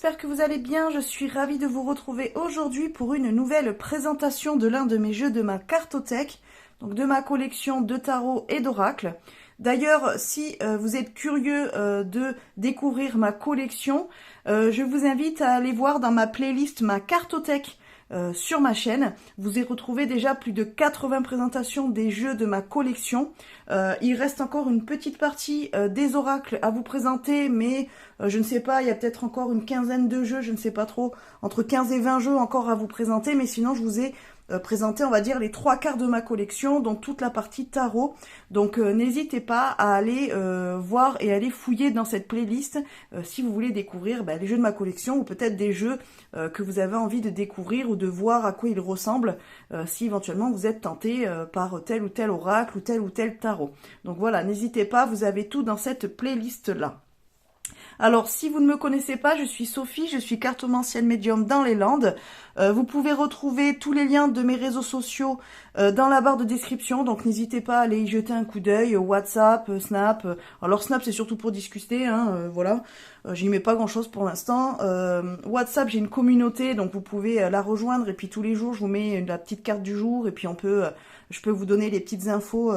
j'espère que vous allez bien. Je suis ravie de vous retrouver aujourd'hui pour une nouvelle présentation de l'un de mes jeux de ma cartothèque, donc de ma collection de tarot et d'oracles. D'ailleurs, si vous êtes curieux de découvrir ma collection, je vous invite à aller voir dans ma playlist ma cartothèque sur ma chaîne. Vous y retrouvez déjà plus de 80 présentations des jeux de ma collection. Il reste encore une petite partie des oracles à vous présenter, mais je ne sais pas, il y a peut-être encore une quinzaine de jeux, je ne sais pas trop, entre 15 et 20 jeux encore à vous présenter, mais sinon je vous ai présenté, on va dire, les 3/4 de ma collection, donc toute la partie tarot. Donc n'hésitez pas à aller voir et aller fouiller dans cette playlist si vous voulez découvrir les jeux de ma collection ou peut-être des jeux que vous avez envie de découvrir ou de voir à quoi ils ressemblent si éventuellement vous êtes tenté par tel ou tel oracle ou tel tarot. Donc voilà, n'hésitez pas, vous avez tout dans cette playlist-là. Alors, si vous ne me connaissez pas, je suis Sophie, je suis cartomancienne médium dans les Landes. Vous pouvez retrouver tous les liens de mes réseaux sociaux dans la barre de description, donc n'hésitez pas à aller y jeter un coup d'œil, WhatsApp, Snap. Alors Snap, c'est surtout pour discuter, voilà. J'y mets pas grand-chose pour l'instant. WhatsApp, j'ai une communauté, donc vous pouvez la rejoindre, et puis tous les jours, je vous mets la petite carte du jour, et puis je peux vous donner les petites infos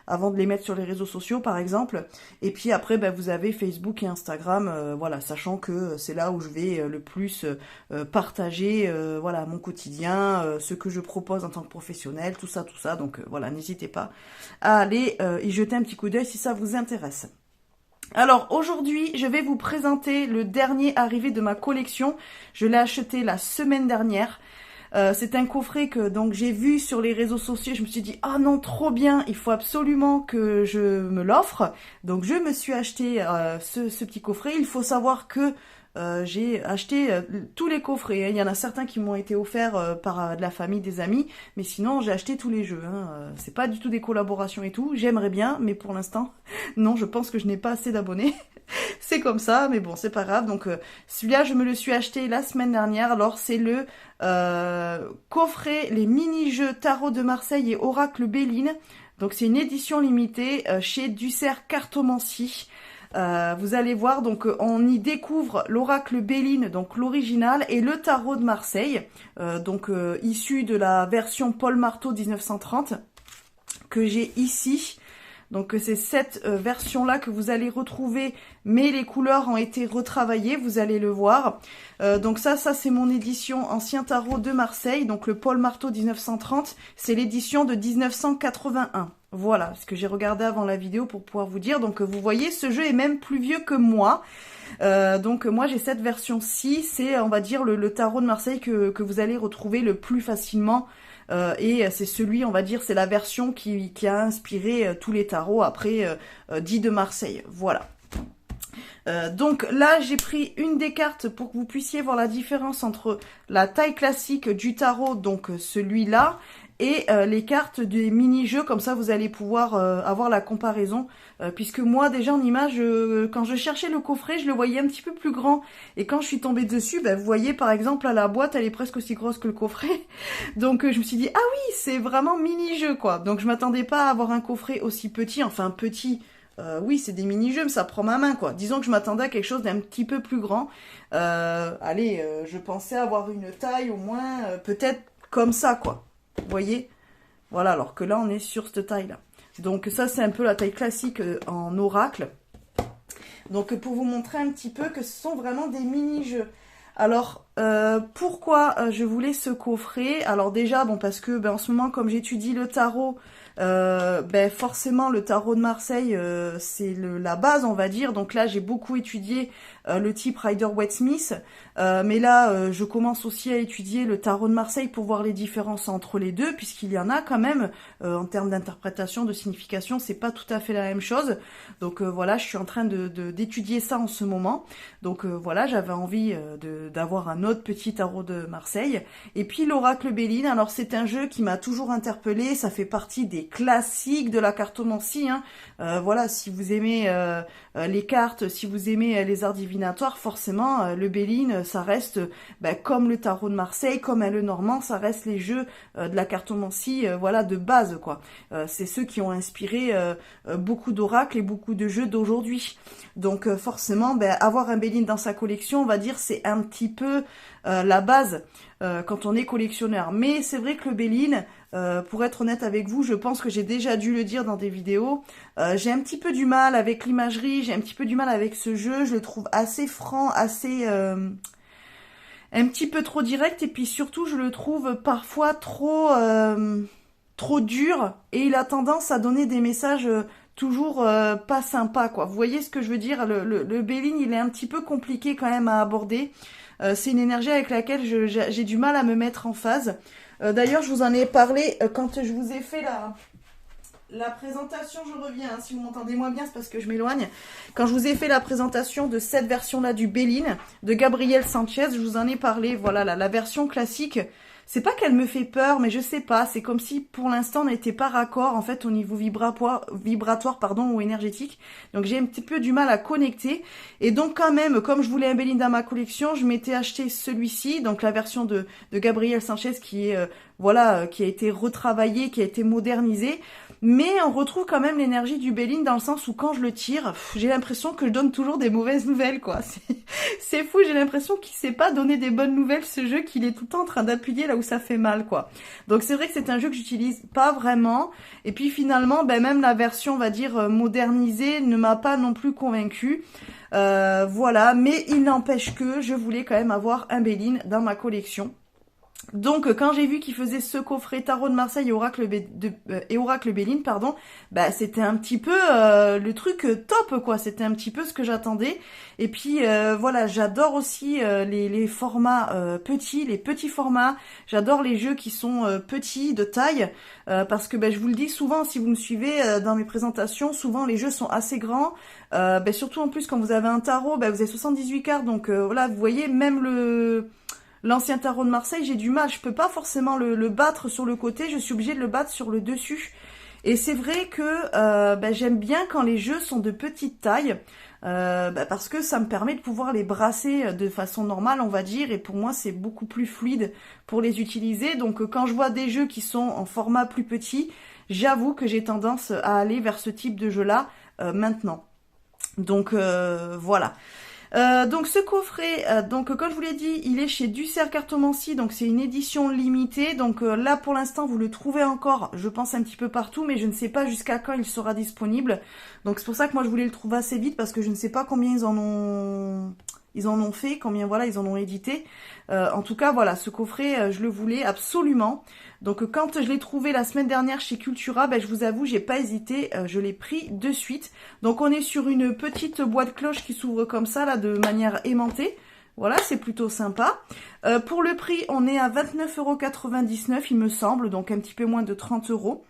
avant de les mettre sur les réseaux sociaux, par exemple. Et puis après, vous avez Facebook et Instagram, voilà, sachant que c'est là où je vais le plus partager voilà, mon quotidien, ce que je propose en tant que professionnel, tout ça. Donc voilà, n'hésitez pas à aller y jeter un petit coup d'œil si ça vous intéresse. Alors aujourd'hui, je vais vous présenter le dernier arrivé de ma collection. Je l'ai acheté la semaine dernière. C'est un coffret que donc j'ai vu sur les réseaux sociaux. Je me suis dit ah non, trop bien, il faut absolument que je me l'offre. Donc je me suis acheté ce petit coffret. Il faut savoir que j'ai acheté tous les coffrets, hein. Il y en a certains qui m'ont été offerts par de la famille, des amis, mais sinon j'ai acheté tous les jeux, c'est pas du tout des collaborations et tout, j'aimerais bien, mais pour l'instant, non, je pense que je n'ai pas assez d'abonnés, c'est comme ça, mais bon, c'est pas grave. Donc celui-là, je me le suis acheté la semaine dernière. Alors c'est le coffret, les mini-jeux Tarot de Marseille et Oracle Béline, donc c'est une édition limitée chez Dussert Cartomancie. Vous allez voir, donc on y découvre l'oracle Béline, donc l'original, et le tarot de Marseille, issu de la version Paul Marteau 1930 que j'ai ici. Donc c'est cette version-là que vous allez retrouver, mais les couleurs ont été retravaillées, vous allez le voir. Donc ça c'est mon édition Ancien Tarot de Marseille, donc le Paul Marteau 1930, c'est l'édition de 1981. Voilà, ce que j'ai regardé avant la vidéo pour pouvoir vous dire. Donc vous voyez, ce jeu est même plus vieux que moi. Donc moi j'ai cette version-ci, c'est on va dire le tarot de Marseille que vous allez retrouver le plus facilement. Et c'est celui, on va dire, c'est la version qui a inspiré tous les tarots après dit de Marseille. Voilà. Donc là, j'ai pris une des cartes pour que vous puissiez voir la différence entre la taille classique du tarot, donc celui-là, et les cartes des mini-jeux, comme ça vous allez pouvoir avoir la comparaison, puisque moi déjà en image, quand je cherchais le coffret, je le voyais un petit peu plus grand, et quand je suis tombée dessus, vous voyez par exemple là, la boîte elle est presque aussi grosse que le coffret, donc je me suis dit ah oui, c'est vraiment mini-jeu quoi, donc je m'attendais pas à avoir un coffret aussi petit, enfin petit. Oui, c'est des mini-jeux, mais ça prend ma main, quoi. Disons que je m'attendais à quelque chose d'un petit peu plus grand. Je pensais avoir une taille au moins, peut-être comme ça, quoi. Vous voyez? Voilà, alors que là, on est sur cette taille-là. Donc ça, c'est un peu la taille classique en oracle. Donc pour vous montrer un petit peu que ce sont vraiment des mini-jeux. Alors, pourquoi je voulais ce coffret? Alors déjà, parce que en ce moment, comme j'étudie le tarot, forcément le tarot de Marseille, c'est la base, on va dire. Donc là, j'ai beaucoup étudié le type Rider-Waite-Smith, mais là, je commence aussi à étudier le tarot de Marseille pour voir les différences entre les deux, puisqu'il y en a quand même, en termes d'interprétation, de signification, c'est pas tout à fait la même chose. Donc voilà, je suis en train d'étudier ça en ce moment. Donc voilà, j'avais envie d'avoir un autre petit tarot de Marseille. Et puis l'oracle Béline, alors c'est un jeu qui m'a toujours interpellée, ça fait partie des est classique de la cartomancie, hein. Voilà, si vous aimez les cartes, si vous aimez les arts divinatoires, forcément, le Béline, ça reste comme le tarot de Marseille, comme le Normand, ça reste les jeux de la cartomancie, voilà, de base, quoi. C'est ceux qui ont inspiré beaucoup d'oracles et beaucoup de jeux d'aujourd'hui. Donc forcément, avoir un Béline dans sa collection, on va dire, c'est un petit peu la base quand on est collectionneur. Mais c'est vrai que le Béline, pour être honnête avec vous, je pense que j'ai déjà dû le dire dans des vidéos, j'ai un petit peu du mal avec l'imagerie, j'ai un petit peu du mal avec ce jeu, je le trouve assez franc, assez... un petit peu trop direct, et puis surtout je le trouve parfois trop dur, et il a tendance à donner des messages toujours pas sympas, quoi. Vous voyez ce que je veux dire? Le Béline, il est un petit peu compliqué quand même à aborder. C'est une énergie avec laquelle j'ai du mal à me mettre en phase. D'ailleurs, je vous en ai parlé quand je vous ai fait la présentation, je reviens, hein, si vous m'entendez moins bien, c'est parce que je m'éloigne. Quand je vous ai fait la présentation de cette version-là du Béline, de Gabriel Sanchez, je vous en ai parlé, voilà, la version classique. C'est pas qu'elle me fait peur, mais je sais pas, c'est comme si pour l'instant on n'était pas raccord, en fait, au niveau vibratoire, pardon, ou énergétique. Donc j'ai un petit peu du mal à connecter. Et donc quand même, comme je voulais un Béline dans ma collection, je m'étais acheté celui-ci, donc la version de Gabriel Sanchez qui est, voilà, qui a été retravaillée, qui a été modernisée. Mais on retrouve quand même l'énergie du Béline dans le sens où quand je le tire, j'ai l'impression que je donne toujours des mauvaises nouvelles, quoi. C'est fou, j'ai l'impression qu'il sait pas donner des bonnes nouvelles, ce jeu, qu'il est tout le temps en train d'appuyer là où ça fait mal, quoi. Donc c'est vrai que c'est un jeu que j'utilise pas vraiment. Et puis finalement, même la version, on va dire, modernisée ne m'a pas non plus convaincue. Voilà, mais il n'empêche que je voulais quand même avoir un Béline dans ma collection. Donc quand j'ai vu qu'il faisait ce coffret Tarot de Marseille et Oracle Béline, pardon, c'était un petit peu le truc top, quoi. C'était un petit peu ce que j'attendais. Et puis voilà, j'adore aussi les formats petits, les petits formats. J'adore les jeux qui sont petits, de taille, parce que je vous le dis souvent, si vous me suivez dans mes présentations, souvent les jeux sont assez grands. Surtout en plus quand vous avez un tarot, vous avez 78 cartes, donc voilà, vous voyez, même l'ancien tarot de Marseille, j'ai du mal, je peux pas forcément le battre sur le côté, je suis obligée de le battre sur le dessus. Et c'est vrai que j'aime bien quand les jeux sont de petite taille, parce que ça me permet de pouvoir les brasser de façon normale, on va dire, et pour moi c'est beaucoup plus fluide pour les utiliser. Donc quand je vois des jeux qui sont en format plus petit, j'avoue que j'ai tendance à aller vers ce type de jeu-là maintenant. Donc voilà. Donc ce coffret, donc comme je vous l'ai dit, il est chez Dussert Cartomancie, donc c'est une édition limitée. Donc là pour l'instant vous le trouvez encore, je pense un petit peu partout, mais je ne sais pas jusqu'à quand il sera disponible. Donc c'est pour ça que moi je voulais le trouver assez vite, parce que je ne sais pas combien ils en ont fait, combien voilà ils en ont édité. En tout cas voilà, ce coffret je le voulais absolument. Donc quand je l'ai trouvé la semaine dernière chez Cultura, je vous avoue, j'ai pas hésité, je l'ai pris de suite. Donc on est sur une petite boîte cloche qui s'ouvre comme ça, là, de manière aimantée. Voilà, c'est plutôt sympa. Pour le prix, on est à 29,99 €, il me semble, donc un petit peu moins de 30 €.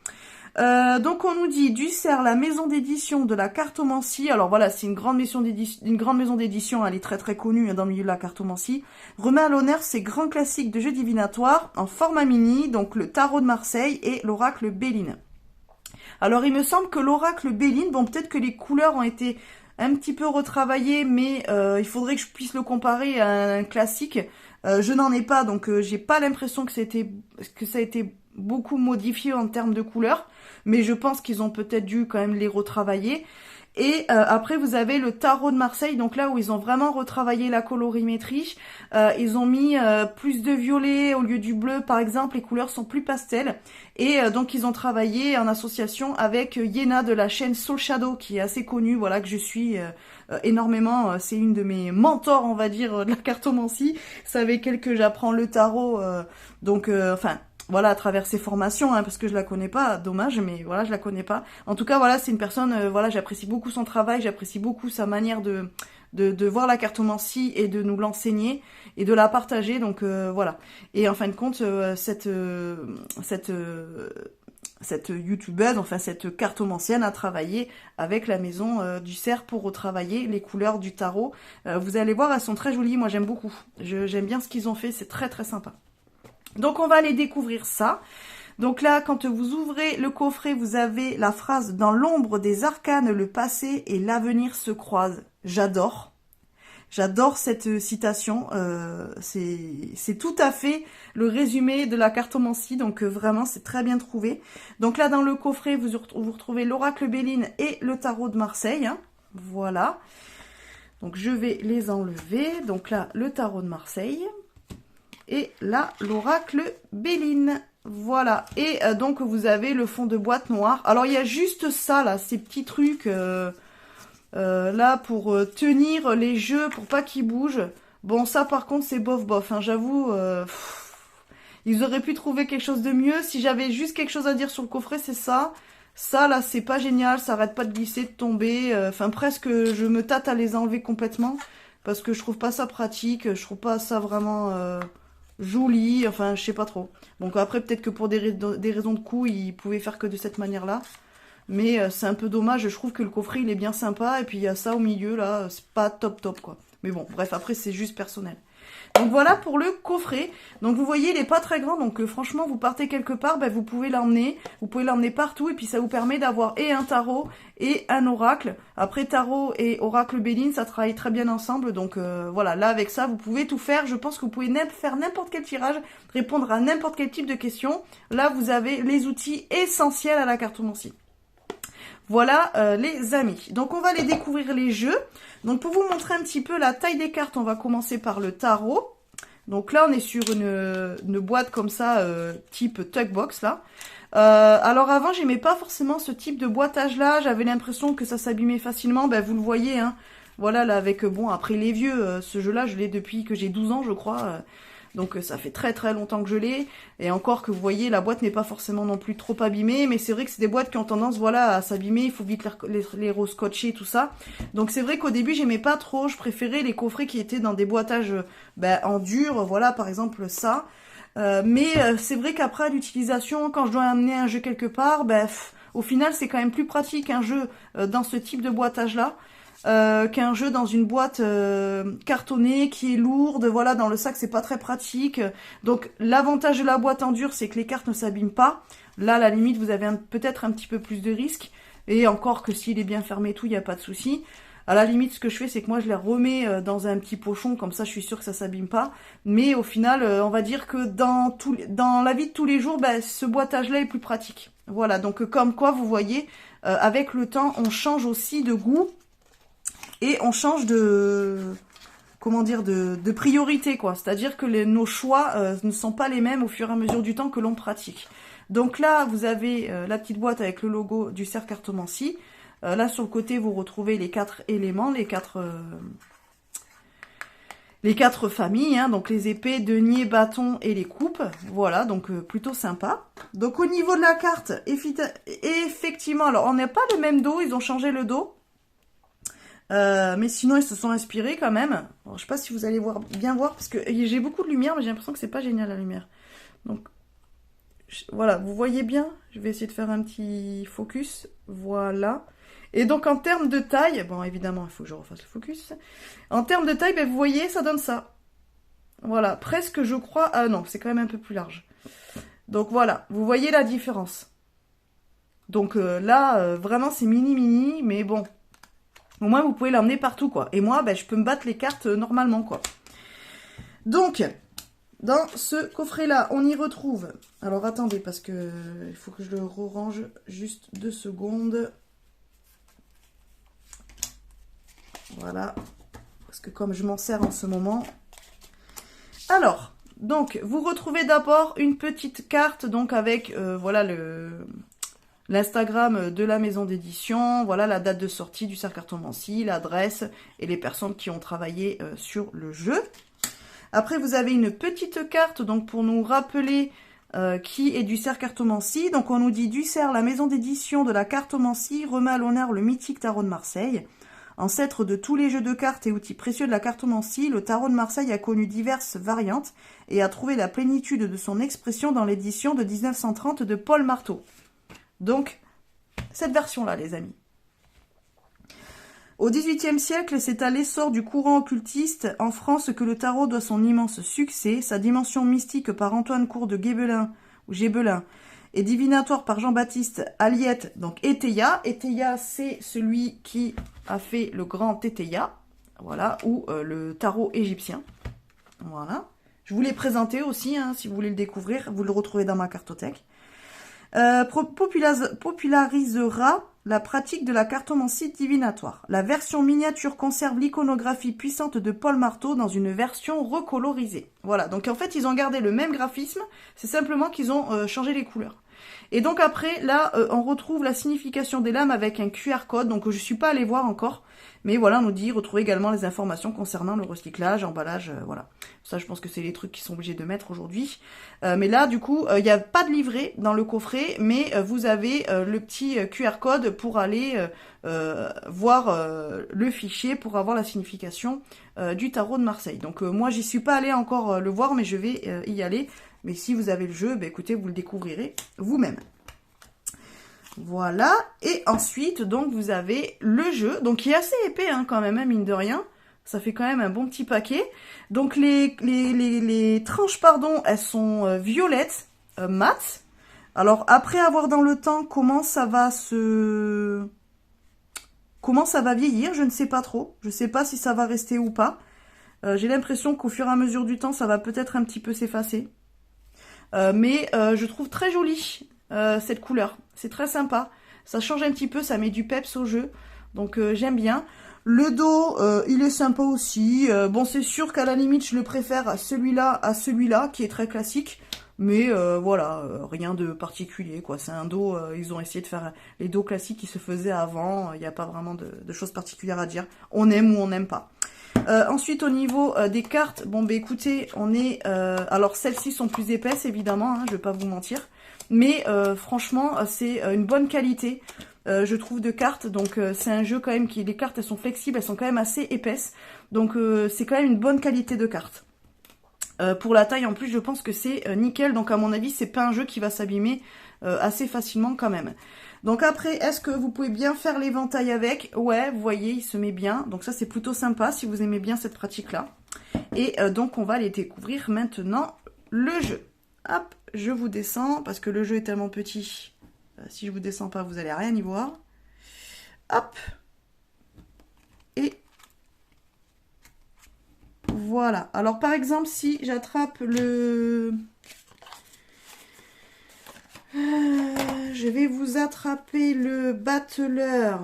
Donc on nous dit Dussert, la maison d'édition de la cartomancie. Alors voilà, c'est une grande maison d'édition, elle est très très connue dans le milieu de la cartomancie. Remet à l'honneur ces grands classiques de jeux divinatoires en format mini, donc le tarot de Marseille et l'oracle Béline. Alors il me semble que l'oracle Béline, bon peut-être que les couleurs ont été un petit peu retravaillées, mais il faudrait que je puisse le comparer à un classique. Je n'en ai pas, donc j'ai pas l'impression que ça a été beaucoup modifié en termes de couleurs, mais je pense qu'ils ont peut-être dû quand même les retravailler. Et après vous avez le tarot de Marseille, donc là où ils ont vraiment retravaillé la colorimétrie, ils ont mis plus de violet au lieu du bleu par exemple, les couleurs sont plus pastel, et donc ils ont travaillé en association avec Yéna de la chaîne Soul Shadow, qui est assez connue, voilà, que je suis énormément, c'est une de mes mentors on va dire de la cartomancie, c'est avec elle que j'apprends le tarot, enfin voilà, à travers ses formations, parce que je la connais pas, dommage, mais voilà, je la connais pas. En tout cas, voilà, c'est une personne, voilà, j'apprécie beaucoup son travail, j'apprécie beaucoup sa manière de voir la cartomancie et de nous l'enseigner et de la partager, donc voilà. Et en fin de compte, cette youtubeuse, enfin cette cartomancienne a travaillé avec la maison Dussert pour retravailler les couleurs du tarot. Vous allez voir, elles sont très jolies, moi j'aime beaucoup. J'aime bien ce qu'ils ont fait, c'est très très sympa. Donc on va aller découvrir ça. Donc là, quand vous ouvrez le coffret, vous avez la phrase « Dans l'ombre des arcanes, le passé et l'avenir se croisent ». J'adore. J'adore cette citation. C'est tout à fait le résumé de la cartomancie. Donc vraiment, c'est très bien trouvé. Donc là, dans le coffret, vous retrouvez l'oracle Béline et le tarot de Marseille. Hein. Voilà. Donc je vais les enlever. Donc là, le tarot de Marseille. Et là, l'oracle Béline. Voilà. Et donc, vous avez le fond de boîte noir. Alors, il y a juste ça, là, ces petits trucs, là, pour tenir les jeux, pour pas qu'ils bougent. Bon, ça, par contre, c'est bof. Hein, j'avoue, ils auraient pu trouver quelque chose de mieux. Si j'avais juste quelque chose à dire sur le coffret, c'est ça. Ça, là, c'est pas génial. Ça arrête pas de glisser, de tomber. Enfin, presque, je me tâte à les enlever complètement. Parce que je trouve pas ça pratique. Je trouve pas ça vraiment... joli, enfin je sais pas trop. Donc après peut-être que pour des raisons de coût ils pouvaient faire que de cette manière là, mais c'est un peu dommage. Je trouve que le coffret il est bien sympa et puis il y a ça au milieu là, c'est pas top quoi. Mais bon bref, après c'est juste personnel. Donc voilà pour le coffret. Donc vous voyez, il n'est pas très grand, donc franchement vous partez quelque part, ben, vous pouvez l'emmener partout et puis ça vous permet d'avoir et un tarot et un oracle. Après tarot et oracle Béline, ça travaille très bien ensemble, donc voilà, là avec ça vous pouvez tout faire. Je pense que vous pouvez faire n'importe quel tirage, répondre à n'importe quel type de questions. Là vous avez les outils essentiels à la cartomancie. Voilà les amis. Donc on va aller découvrir les jeux. Donc pour vous montrer un petit peu la taille des cartes, on va commencer par le tarot. Donc là on est sur une boîte comme ça, type Tugbox là. Alors avant j'aimais pas forcément ce type de boitage là, j'avais l'impression que ça s'abîmait facilement. Ben vous le voyez, hein. Voilà là avec, bon après les vieux, ce jeu là je l'ai depuis que j'ai 12 ans je crois. Donc ça fait très longtemps que je l'ai. Et encore que vous voyez, la boîte n'est pas forcément non plus trop abîmée. Mais c'est vrai que c'est des boîtes qui ont tendance voilà, à s'abîmer. Il faut vite les rescotcher, tout ça. Donc c'est vrai qu'au début, j'aimais pas trop. Je préférais les coffrets qui étaient dans des boîtages en dur. Voilà, par exemple ça. Mais c'est vrai qu'après l'utilisation, quand je dois amener un jeu quelque part, au final, c'est quand même plus pratique un jeu dans ce type de boitage-là. Qu'un jeu dans une boîte cartonnée qui est lourde, voilà, dans le sac c'est pas très pratique. Donc l'avantage de la boîte en dur c'est que les cartes ne s'abîment pas. Là à la limite vous avez peut-être un petit peu plus de risque, et encore que s'il est bien fermé tout, il n'y a pas de souci. À la limite ce que je fais c'est que moi je les remets dans un petit pochon, comme ça je suis sûre que ça s'abîme pas. Mais au final on va dire que dans la vie de tous les jours, ce boitage là est plus pratique. Voilà, donc comme quoi vous voyez, avec le temps on change aussi de goût. Et on change de, comment dire, de priorité, quoi. C'est-à-dire que nos choix ne sont pas les mêmes au fur et à mesure du temps que l'on pratique. Donc là, vous avez la petite boîte avec le logo du cercle cartomancie. Là, sur le côté, vous retrouvez les 4 éléments, les quatre familles, hein, donc les épées, deniers, bâtons et les coupes. Voilà, donc plutôt sympa. Donc au niveau de la carte, effectivement, alors on n'a pas le même dos, ils ont changé le dos. Mais sinon ils se sont inspirés quand même. Alors, je sais pas si vous allez bien voir parce que j'ai beaucoup de lumière, mais j'ai l'impression que c'est pas génial la lumière. Donc voilà, vous voyez bien. Je vais essayer de faire un petit focus. Voilà. Et donc en termes de taille, bon évidemment il faut que je refasse le focus. En termes de taille, vous voyez, ça donne ça. Voilà, presque je crois. Ah non, c'est quand même un peu plus large. Donc voilà, vous voyez la différence. Donc là, vraiment c'est mini, mais bon. Au moins, vous pouvez l'emmener partout, quoi. Et moi, je peux me battre les cartes normalement, quoi. Donc, dans ce coffret-là, on y retrouve... Alors, attendez, parce que il faut que je le range juste 2 secondes. Voilà. Parce que comme je m'en sers en ce moment... Alors, donc, vous retrouvez d'abord une petite carte, donc avec, voilà, l'Instagram de la maison d'édition, voilà la date de sortie du cercle cartomancie, l'adresse et les personnes qui ont travaillé sur le jeu. Après, vous avez une petite carte donc pour nous rappeler qui est du cercle cartomancie. Donc, on nous dit du cercle, la maison d'édition de la cartomancie remet à l'honneur le mythique tarot de Marseille. Ancêtre de tous les jeux de cartes et outils précieux de la cartomancie, le tarot de Marseille a connu diverses variantes et a trouvé la plénitude de son expression dans l'édition de 1930 de Paul Marteau. Donc, cette version-là, les amis. Au XVIIIe siècle, c'est à l'essor du courant occultiste en France que le tarot doit son immense succès, sa dimension mystique par Antoine Court de Gébelin et divinatoire par Jean-Baptiste Aliette, donc Eteia. Eteia, c'est celui qui a fait le grand Eteia, voilà, ou le tarot égyptien. Voilà. Je vous l'ai présenté aussi, hein, si vous voulez le découvrir, vous le retrouvez dans ma cartothèque. Popularisera la pratique de la cartomancie divinatoire. La version miniature conserve l'iconographie puissante de Paul Marteau dans une version recolorisée. Voilà, donc en fait, ils ont gardé le même graphisme, c'est simplement qu'ils ont changé les couleurs. Et donc après, là, on retrouve la signification des lames avec un QR code, donc je ne suis pas allée voir encore. Mais voilà, on nous dit retrouver également les informations concernant le recyclage, emballage, voilà. Ça, je pense que c'est les trucs qu'ils sont obligés de mettre aujourd'hui. Mais là, du coup, il n'y a pas de livret dans le coffret, mais vous avez le petit QR code pour aller voir le fichier, pour avoir la signification du tarot de Marseille. Donc moi, j'y suis pas allée encore le voir, mais je vais y aller. Mais si vous avez le jeu, bah, écoutez, vous le découvrirez vous-même. Voilà, et ensuite, donc, vous avez le jeu, donc qui est assez épais, hein, quand même, hein, mine de rien. Ça fait quand même un bon petit paquet. Donc, les tranches, pardon, elles sont violettes, mat. Alors, après avoir dans le temps comment ça va vieillir, je ne sais pas trop. Je ne sais pas si ça va rester ou pas. J'ai l'impression qu'au fur et à mesure du temps, ça va peut-être un petit peu s'effacer. Mais je trouve très jolie cette couleur. C'est très sympa. Ça change un petit peu, ça met du peps au jeu. Donc j'aime bien. Le dos, il est sympa aussi. Bon, c'est sûr qu'à la limite, je le préfère à celui-là, qui est très classique. Mais voilà, rien de particulier, quoi. C'est un dos, ils ont essayé de faire les dos classiques qui se faisaient avant. Il n'y a pas vraiment de choses particulières à dire. On aime ou on n'aime pas. Ensuite, au niveau des cartes, bon, bah écoutez, on est... alors, celles-ci sont plus épaisses, évidemment, hein, je vais pas vous mentir. Mais franchement, c'est une bonne qualité, je trouve, de cartes. Donc, c'est un jeu quand même qui... Les cartes, elles sont flexibles, elles sont quand même assez épaisses. Donc, c'est quand même une bonne qualité de cartes. Pour la taille, en plus, je pense que c'est nickel. Donc, à mon avis, c'est pas un jeu qui va s'abîmer assez facilement quand même. Donc après, est-ce que vous pouvez bien faire l'éventail avec? Ouais, vous voyez, il se met bien. Donc ça, c'est plutôt sympa si vous aimez bien cette pratique-là. Et donc, on va aller découvrir maintenant le jeu. Hop, je vous descends parce que le jeu est tellement petit. Si je vous descends pas, vous allez rien y voir. Hop. Et voilà. Alors, par exemple, si j'attrape le... je vais vous attraper le battleur.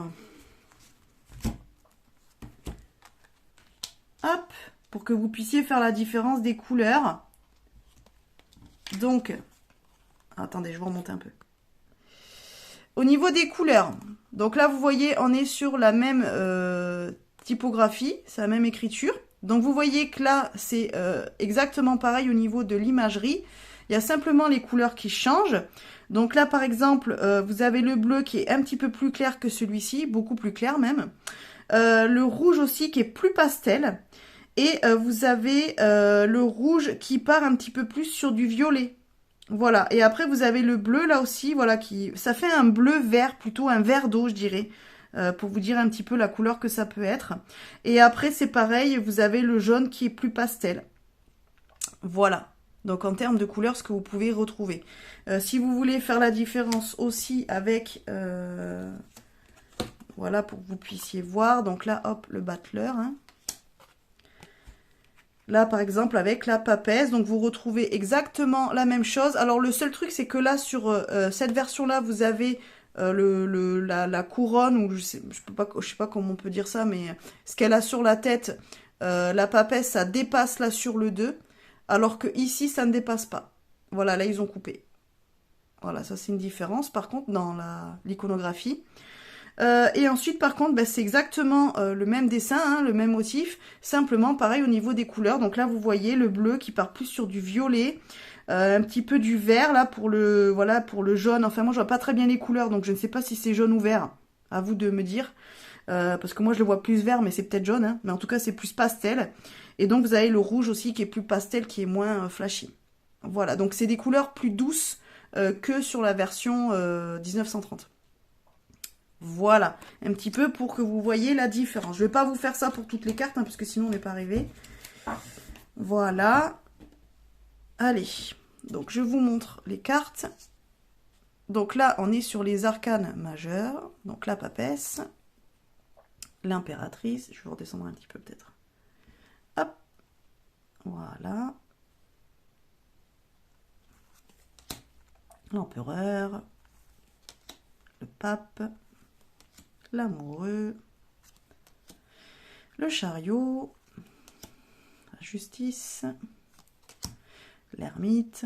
Hop, pour que vous puissiez faire la différence des couleurs. Donc, attendez, je vais remonter un peu. Au niveau des couleurs, donc là, vous voyez, on est sur la même typographie, c'est la même écriture. Donc, vous voyez que là, c'est exactement pareil au niveau de l'imagerie. Il y a simplement les couleurs qui changent. Donc là, par exemple, vous avez le bleu qui est un petit peu plus clair que celui-ci, beaucoup plus clair même. Le rouge aussi qui est plus pastel. Et vous avez le rouge qui part un petit peu plus sur du violet. Voilà. Et après, vous avez le bleu là aussi, voilà, ça fait un bleu-vert, plutôt un vert d'eau, je dirais. Pour vous dire un petit peu la couleur que ça peut être. Et après, c'est pareil, vous avez le jaune qui est plus pastel. Voilà. Donc, en termes de couleurs, ce que vous pouvez retrouver. Si vous voulez faire la différence aussi avec... voilà, pour que vous puissiez voir. Donc là, hop, le battleur. Hein. Là, par exemple, avec la papesse. Donc, vous retrouvez exactement la même chose. Alors, le seul truc, c'est que là, sur cette version-là, vous avez la couronne. Ou je sais pas comment on peut dire ça, mais ce qu'elle a sur la tête, la papesse, ça dépasse là sur le 2. Alors que ici, ça ne dépasse pas. Voilà, là, ils ont coupé. Voilà, ça, c'est une différence, par contre, dans l'iconographie. Et ensuite, par contre, c'est exactement le même dessin, hein, le même motif. Simplement, pareil, au niveau des couleurs. Donc là, vous voyez le bleu qui part plus sur du violet. Un petit peu du vert, là, pour le jaune. Enfin, moi, je vois pas très bien les couleurs, donc je ne sais pas si c'est jaune ou vert. À vous de me dire. Parce que moi, je le vois plus vert, mais c'est peut-être jaune. Hein. Mais en tout cas, c'est plus pastel. Et donc, vous avez le rouge aussi qui est plus pastel, qui est moins flashy. Voilà, donc c'est des couleurs plus douces que sur la version 1930. Voilà, un petit peu pour que vous voyez la différence. Je ne vais pas vous faire ça pour toutes les cartes, hein, parce que sinon on n'est pas arrivé. Voilà. Allez, donc je vous montre les cartes. Donc là, on est sur les arcanes majeurs. Donc la papesse, l'impératrice. Je vais redescendre un petit peu peut-être. Hop, voilà. L'empereur, le pape, l'amoureux, le chariot, la justice, l'ermite,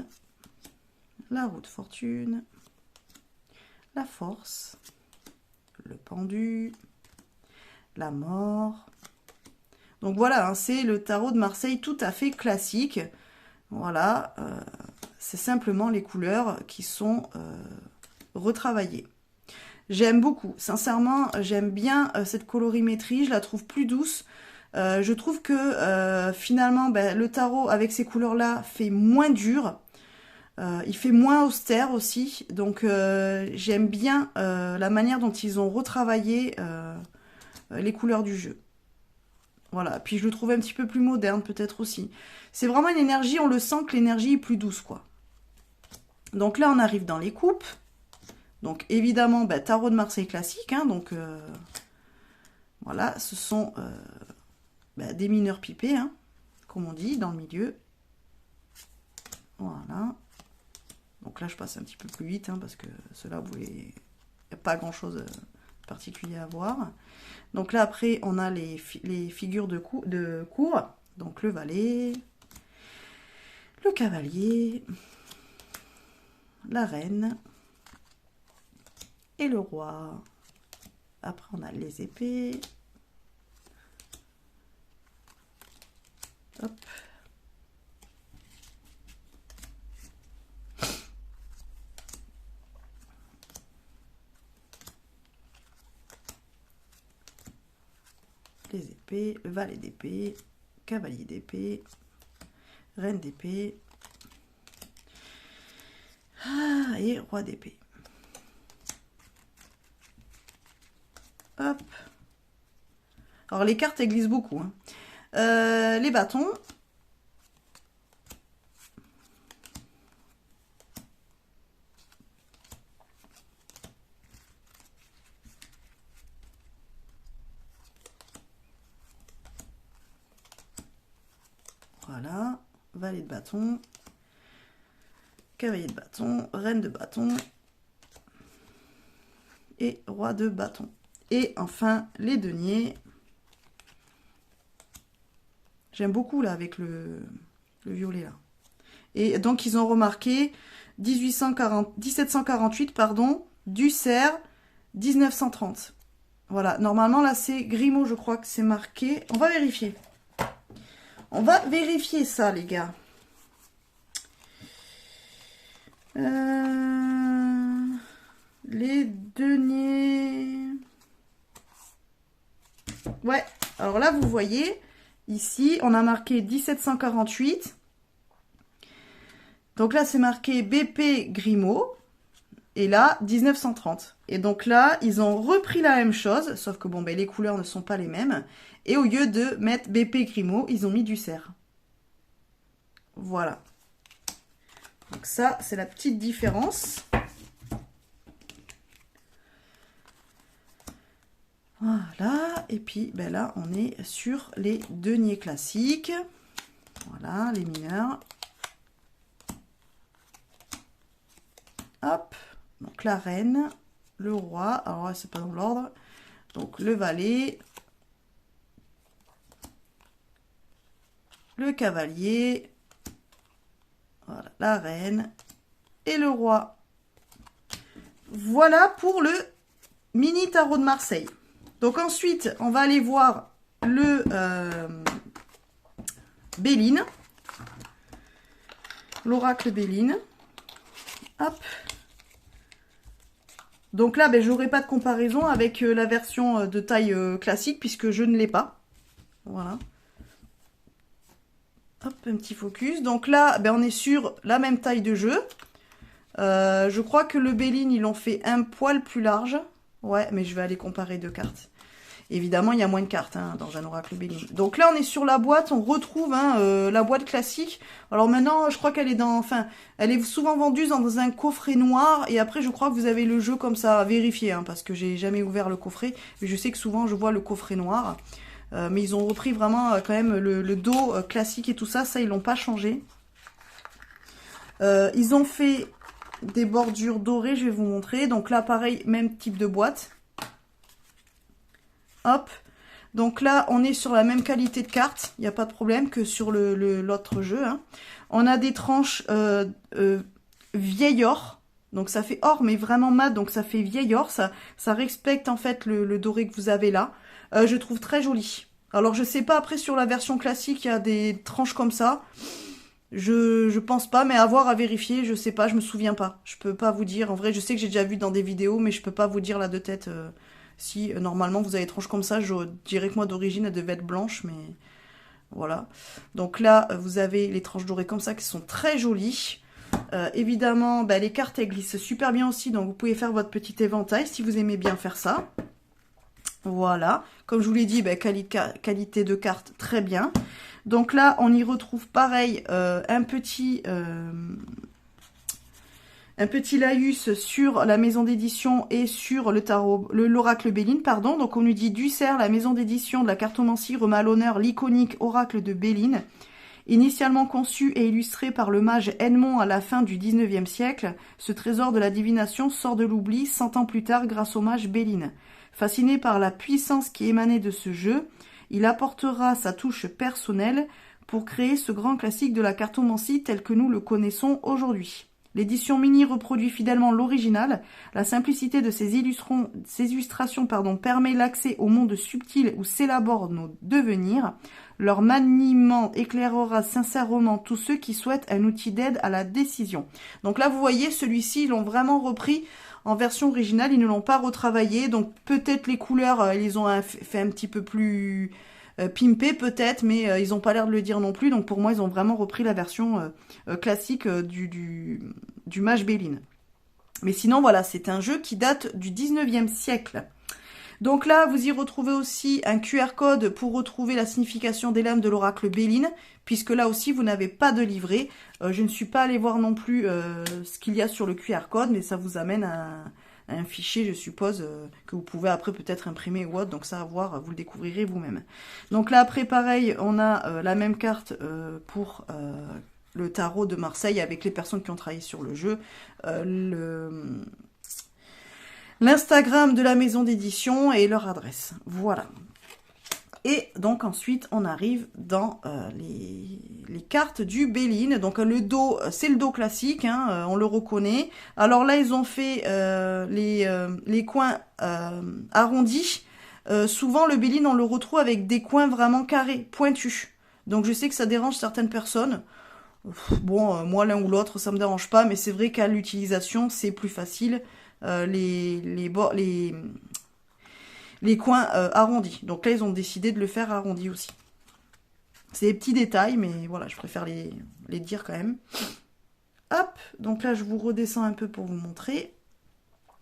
la roue de fortune, la force, le pendu, la mort. Donc voilà, hein, c'est le tarot de Marseille tout à fait classique. Voilà, c'est simplement les couleurs qui sont retravaillées. J'aime beaucoup, sincèrement, j'aime bien cette colorimétrie, je la trouve plus douce. Je trouve que finalement, le tarot avec ces couleurs-là fait moins dur. Il fait moins austère aussi. Donc j'aime bien la manière dont ils ont retravaillé les couleurs du jeu. Voilà, puis je le trouve un petit peu plus moderne peut-être aussi. C'est vraiment une énergie, on le sent que l'énergie est plus douce, quoi. Donc là, on arrive dans les coupes. Donc évidemment, tarot de Marseille classique. Hein, donc voilà, ce sont des mineurs pipés, hein, comme on dit, dans le milieu. Voilà. Donc là, je passe un petit peu plus vite, hein, parce que ceux-là, vous voulez... Il n'y a pas grand-chose de particulier à voir. Donc là, après, on a les figures de cour. Donc le valet, le cavalier, la reine et le roi. Après, on a les épées. Hop. Les épées, le valet d'épée, cavalier d'épée, reine d'épée, et roi d'épée. Hop. Alors les cartes, elles glissent beaucoup. Hein. Les bâtons. Voilà, valet de bâton, cavalier de bâton, reine de bâton et roi de bâton. Et enfin, les deniers. J'aime beaucoup là avec le violet là. Et donc ils ont remarqué 1748, pardon, Dussert, 1930. Voilà, normalement là c'est Grimaud, je crois que c'est marqué. On va vérifier. On va vérifier ça, les gars. Les deniers. Ouais, alors là, vous voyez, ici, on a marqué 1748. Donc là, c'est marqué BP Grimaud. Et là, 1930. Et donc là, ils ont repris la même chose, sauf que bon, les couleurs ne sont pas les mêmes. Et au lieu de mettre BP Grimaud, ils ont mis Dussert. Voilà. Donc ça, c'est la petite différence. Voilà. Et puis, là, on est sur les deniers classiques. Voilà, les mineurs. Hop. Donc la reine, le roi. Alors là, c'est pas dans l'ordre. Donc le valet. Le cavalier, voilà, la reine et le roi. Voilà pour le mini tarot de Marseille. Donc ensuite, on va aller voir le Béline, l'oracle Béline. Hop. Donc là, j'aurai pas de comparaison avec la version de taille classique puisque je ne l'ai pas. Voilà. Hop, un petit focus. Donc là, on est sur la même taille de jeu. Je crois que le Béline, ils l'ont fait un poil plus large. Ouais, mais je vais aller comparer deux cartes. Évidemment, il y a moins de cartes hein, dans un oracle Béline. Donc là, on est sur la boîte, on retrouve hein, la boîte classique. Alors maintenant, je crois qu'elle est elle est souvent vendue dans un coffret noir. Et après, je crois que vous avez le jeu comme ça à vérifier, hein, parce que j'ai jamais ouvert le coffret. Mais je sais que souvent, je vois le coffret noir. Mais ils ont repris vraiment quand même le dos classique et tout ça. Ça, ils l'ont pas changé. Ils ont fait des bordures dorées, je vais vous montrer. Donc là, pareil, même type de boîte. Hop, donc là, on est sur la même qualité de carte, il n'y a pas de problème que sur l'autre jeu. Hein. On a des tranches vieil or, donc ça fait or, mais vraiment mat, donc ça fait vieil or. Ça respecte en fait le doré que vous avez là. Je trouve très joli. Alors, je sais pas, après, sur la version classique, il y a des tranches comme ça. Je pense pas, mais à voir, à vérifier, je sais pas, je me souviens pas. Je peux pas vous dire. En vrai, je sais que j'ai déjà vu dans des vidéos, mais je peux pas vous dire là de tête... Si normalement vous avez des tranches comme ça, je dirais que moi d'origine elle devait être blanche, mais voilà. Donc là, vous avez les tranches dorées comme ça qui sont très jolies. Évidemment, bah, les cartes elles glissent super bien aussi, donc vous pouvez faire votre petit éventail si vous aimez bien faire ça. Voilà. Comme je vous l'ai dit, bah, qualité de carte très bien. Donc là, on y retrouve pareil un petit laïus sur la maison d'édition et sur le tarot, l'oracle Béline, pardon. Donc on nous dit Ducerre, la maison d'édition de la cartomancie remet à l'honneur l'iconique oracle de Béline. Initialement conçu et illustré par le mage Edmond à la fin du 19e siècle, ce trésor de la divination sort de l'oubli 100 ans plus tard grâce au mage Béline. Fasciné par la puissance qui émanait de ce jeu, il apportera sa touche personnelle pour créer ce grand classique de la cartomancie tel que nous le connaissons aujourd'hui. L'édition mini reproduit fidèlement l'original. La simplicité de ces illustrations permet l'accès au monde subtil où s'élaborent nos devenirs. Leur maniement éclairera sincèrement tous ceux qui souhaitent un outil d'aide à la décision. Donc là, vous voyez, celui-ci, ils l'ont vraiment repris en version originale. Ils ne l'ont pas retravaillé. Donc peut-être les couleurs, ils ont fait un petit peu plus... pimpé peut-être, mais ils n'ont pas l'air de le dire non plus. Donc pour moi, ils ont vraiment repris la version classique du mage Béline. Mais sinon, voilà, c'est un jeu qui date du 19e siècle. Donc là, vous y retrouvez aussi un QR code pour retrouver la signification des lames de l'oracle Béline, puisque là aussi, vous n'avez pas de livret. Je ne suis pas allée voir non plus ce qu'il y a sur le QR code, mais ça vous amène à un fichier, je suppose, que vous pouvez après peut-être imprimer ou autre. Donc ça, à voir, vous le découvrirez vous-même. Donc là, après, pareil, on a la même carte pour le tarot de Marseille avec les personnes qui ont travaillé sur le jeu. L'Instagram de la maison d'édition et leur adresse. Voilà. Et donc ensuite, on arrive dans les cartes du Béline. Donc le dos, c'est le dos classique, hein, on le reconnaît. Alors là, ils ont fait les coins arrondis. Souvent, le Béline, on le retrouve avec des coins vraiment carrés, pointus. Donc je sais que ça dérange certaines personnes. Bon, moi, l'un ou l'autre, ça me dérange pas, mais c'est vrai qu'à l'utilisation, c'est plus facile. Les coins arrondis. Donc là, ils ont décidé de le faire arrondi aussi. C'est des petits détails, mais voilà, je préfère les dire quand même. Hop, donc là, je vous redescends un peu pour vous montrer.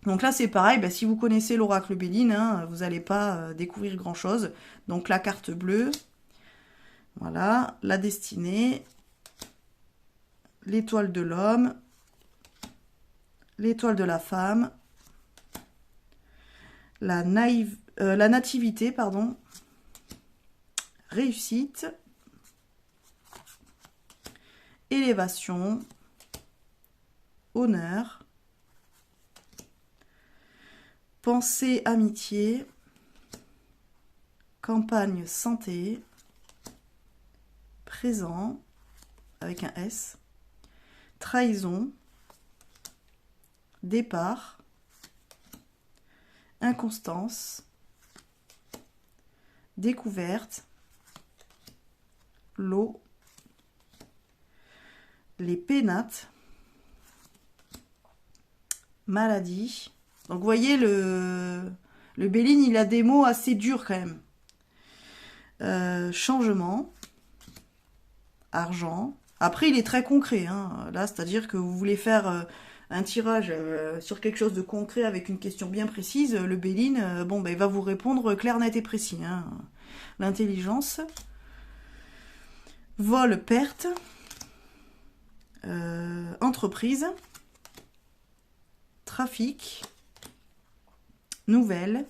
Donc là, c'est pareil, bah, si vous connaissez l'oracle Béline, hein, vous n'allez pas découvrir grand-chose. Donc la carte bleue, voilà, la destinée, l'étoile de l'homme, l'étoile de la femme, la nativité, pardon, réussite, élévation, honneur, pensée, amitié, campagne, santé, présent, avec un S, trahison, départ, inconstance, découverte, l'eau, les pénates, maladie. Donc vous voyez, le Béline, il a des mots assez durs quand même. Changement, argent. Après, il est très concret, hein. Là, c'est-à-dire que vous voulez faire un tirage sur quelque chose de concret avec une question bien précise, le Béline, bon, ben, il va vous répondre clair, net et précis. Hein. L'intelligence, vol, perte, entreprise, trafic, nouvelles,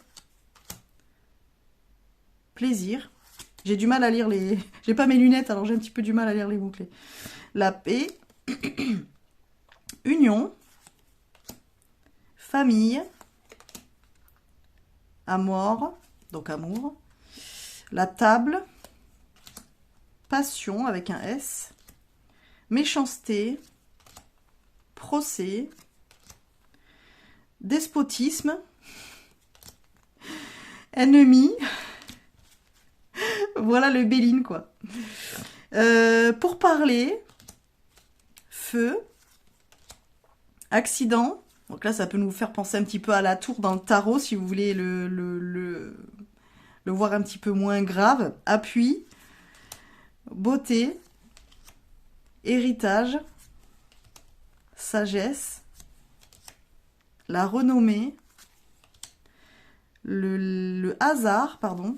plaisir. J'ai du mal à lire les... J'ai pas mes lunettes, alors j'ai un petit peu du mal à lire les mots-clés. La paix, union, famille, amour, donc amour, la table, passion avec un S, méchanceté, procès, despotisme, ennemi, voilà le Béline quoi. Pour parler, feu, accident, donc là ça peut nous faire penser un petit peu à la tour dans le tarot si vous voulez le voir un petit peu moins grave, appui, beauté, héritage, sagesse, la renommée, le hasard, pardon,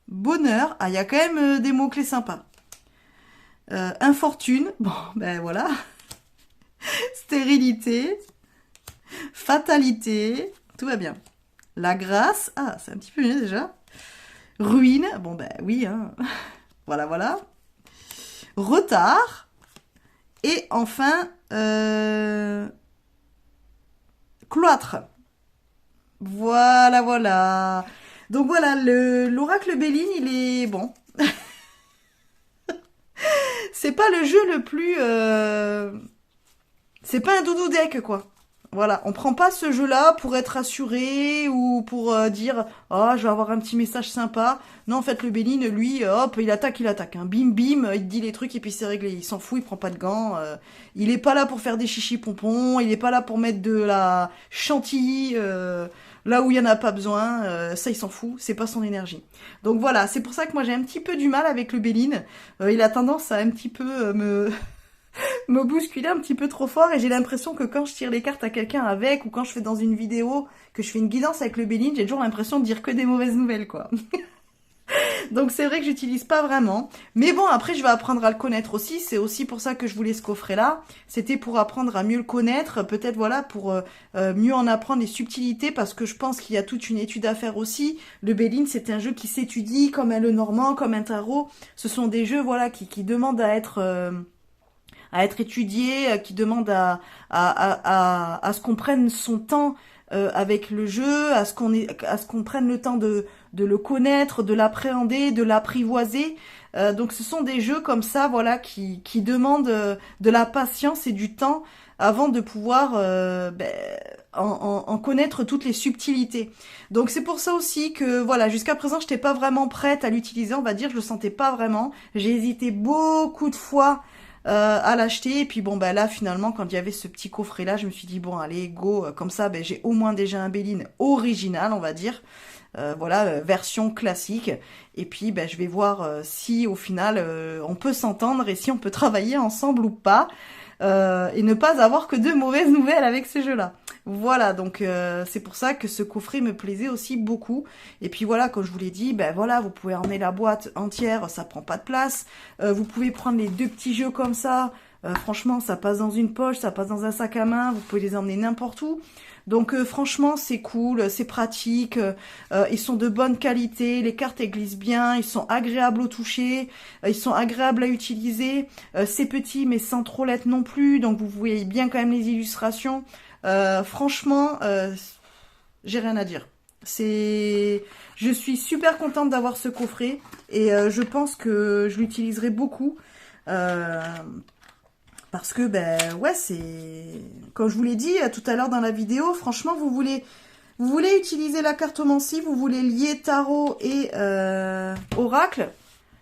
bonheur, ah il y a quand même des mots-clés sympas, infortune, bon ben voilà, stérilité, fatalité, tout va bien, la grâce, ah c'est un petit peu mieux déjà, ruine, bon ben oui, hein. Voilà, voilà, retard, et enfin, cloître. Voilà, voilà. Donc voilà, l'oracle Béline, il est bon. C'est pas le jeu le plus... C'est pas un doudou deck, quoi. Voilà, on prend pas ce jeu-là pour être assuré ou pour dire « Oh, je vais avoir un petit message sympa. » Non, en fait, le Béline, lui, hop, il attaque, hein. Bim, bim, il te dit les trucs et puis c'est réglé. Il s'en fout, il prend pas de gants. Il est pas là pour faire des chichis-pompons. Il est pas là pour mettre de la chantilly là où il y en a pas besoin. Ça, il s'en fout. C'est pas son énergie. Donc voilà, c'est pour ça que moi, j'ai un petit peu du mal avec le Béline. Il a tendance à un petit peu me bousculer un petit peu trop fort et j'ai l'impression que quand je tire les cartes à quelqu'un avec ou quand je fais dans une vidéo que je fais une guidance avec le Béline, j'ai toujours l'impression de dire que des mauvaises nouvelles quoi. Donc c'est vrai que j'utilise pas vraiment. Mais bon, après je vais apprendre à le connaître aussi. C'est aussi pour ça que je voulais ce coffret là. C'était pour apprendre à mieux le connaître. Peut-être voilà pour mieux en apprendre les subtilités parce que je pense qu'il y a toute une étude à faire aussi. Le Béline c'est un jeu qui s'étudie comme un Lenormand, comme un tarot. Ce sont des jeux voilà qui demandent à être étudié, qui demande à ce qu'on prenne son temps avec le jeu, à ce qu'on prenne le temps de le connaître, de l'appréhender, de l'apprivoiser. Donc ce sont des jeux comme ça, voilà, qui demandent de la patience et du temps avant de pouvoir en connaître toutes les subtilités. Donc c'est pour ça aussi que voilà, jusqu'à présent, je n'étais pas vraiment prête à l'utiliser, on va dire, je le sentais pas vraiment. J'ai hésité beaucoup de fois à l'acheter et puis bon ben là finalement quand il y avait ce petit coffret là je me suis dit bon allez go comme ça ben j'ai au moins déjà un Béline original on va dire voilà version classique et puis ben je vais voir si au final on peut s'entendre et si on peut travailler ensemble ou pas et ne pas avoir que de mauvaises nouvelles avec ce jeu là. Voilà, donc c'est pour ça que ce coffret me plaisait aussi beaucoup. Et puis voilà, comme je vous l'ai dit, ben voilà, vous pouvez emmener la boîte entière, ça prend pas de place. Vous pouvez prendre les deux petits jeux comme ça. Franchement, ça passe dans une poche, ça passe dans un sac à main. Vous pouvez les emmener n'importe où. Donc franchement, c'est cool, c'est pratique. Ils sont de bonne qualité, les cartes elles glissent bien, ils sont agréables au toucher, ils sont agréables à utiliser. C'est petit mais sans trop l'être non plus, donc vous voyez bien quand même les illustrations. Franchement, j'ai rien à dire. Je suis super contente d'avoir ce coffret et je pense que je l'utiliserai beaucoup parce que ben ouais comme je vous l'ai dit tout à l'heure dans la vidéo, franchement vous voulez utiliser la cartomancie, vous voulez lier tarot et oracle.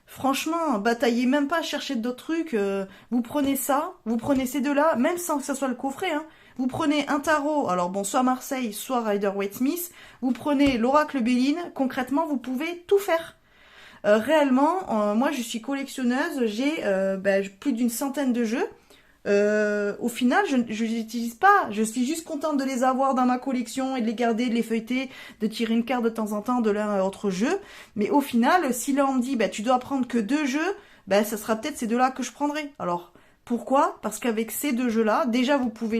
Franchement, bataillez même pas à chercher d'autres trucs. Vous prenez ça, vous prenez ces deux-là, même sans que ça soit le coffret. Hein. Vous prenez un tarot, alors bon, soit Marseille, soit Rider-Waite-Smith. Vous prenez l'oracle Béline. Concrètement, vous pouvez tout faire. Réellement, moi, je suis collectionneuse. J'ai plus d'une centaine de jeux. au final, je les utilise pas. Je suis juste contente de les avoir dans ma collection et de les garder, de les feuilleter, de tirer une carte de temps en temps de l'un à l'autre jeu. Mais au final, si là on me dit, bah, tu dois prendre que 2 jeux, bah, ça sera peut-être ces 2-là que je prendrai. Alors, pourquoi? Parce qu'avec ces 2 jeux-là, déjà vous pouvez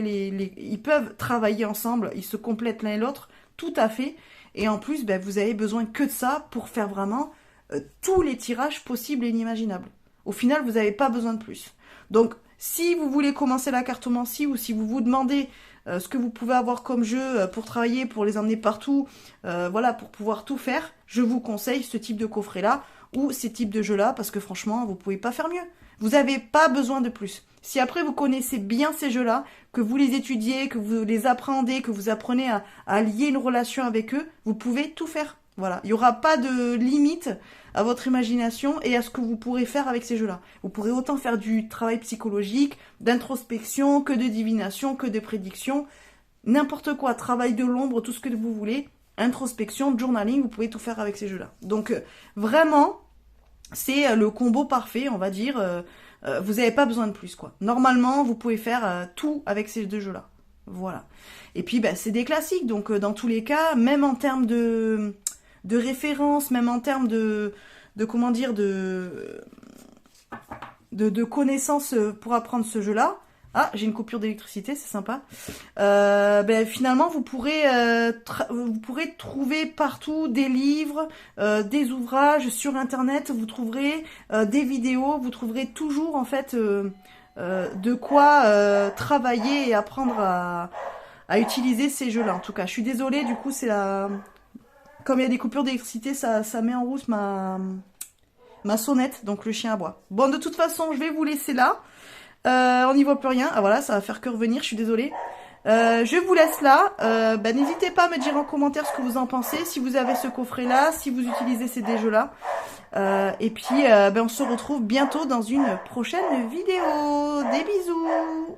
ils peuvent travailler ensemble, ils se complètent l'un et l'autre, tout à fait. Et en plus, bah, vous avez besoin que de ça pour faire vraiment tous les tirages possibles et inimaginables. Au final, vous n'avez pas besoin de plus. Donc, si vous voulez commencer la cartomancie ou si vous vous demandez ce que vous pouvez avoir comme jeu pour travailler, pour les emmener partout, voilà, pour pouvoir tout faire, je vous conseille ce type de coffret-là ou ces types de jeux-là parce que franchement, vous pouvez pas faire mieux. Vous n'avez pas besoin de plus. Si après vous connaissez bien ces jeux-là, que vous les étudiez, que vous les appréhendez, que vous apprenez à lier une relation avec eux, vous pouvez tout faire. Voilà, il n'y aura pas de limite à votre imagination et à ce que vous pourrez faire avec ces jeux-là. Vous pourrez autant faire du travail psychologique, d'introspection, que de divination, que de prédiction, n'importe quoi, travail de l'ombre, tout ce que vous voulez, introspection, journaling, vous pouvez tout faire avec ces jeux-là. Donc vraiment, c'est le combo parfait, on va dire. Vous n'avez pas besoin de plus, quoi. Normalement, vous pouvez faire tout avec ces 2 jeux-là. Voilà. Et puis, bah, c'est des classiques, donc dans tous les cas, même en termes de référence, même en termes de comment dire, de connaissances pour apprendre ce jeu-là. Ah, j'ai une coupure d'électricité, c'est sympa. Ben, finalement, vous pourrez trouver partout des livres, des ouvrages sur Internet. Vous trouverez des vidéos. Vous trouverez toujours en fait de quoi travailler et apprendre à utiliser ces jeux-là. En tout cas, je suis désolée. Du coup, comme il y a des coupures d'électricité, ça met en rousse ma sonnette, donc le chien aboie. Bon, de toute façon, je vais vous laisser là. On n'y voit plus rien. Ah voilà, ça va faire que revenir, je suis désolée. Je vous laisse là. N'hésitez pas à me dire en commentaire ce que vous en pensez, si vous avez ce coffret-là, si vous utilisez ces jeux-là. Et puis, on se retrouve bientôt dans une prochaine vidéo. Des bisous!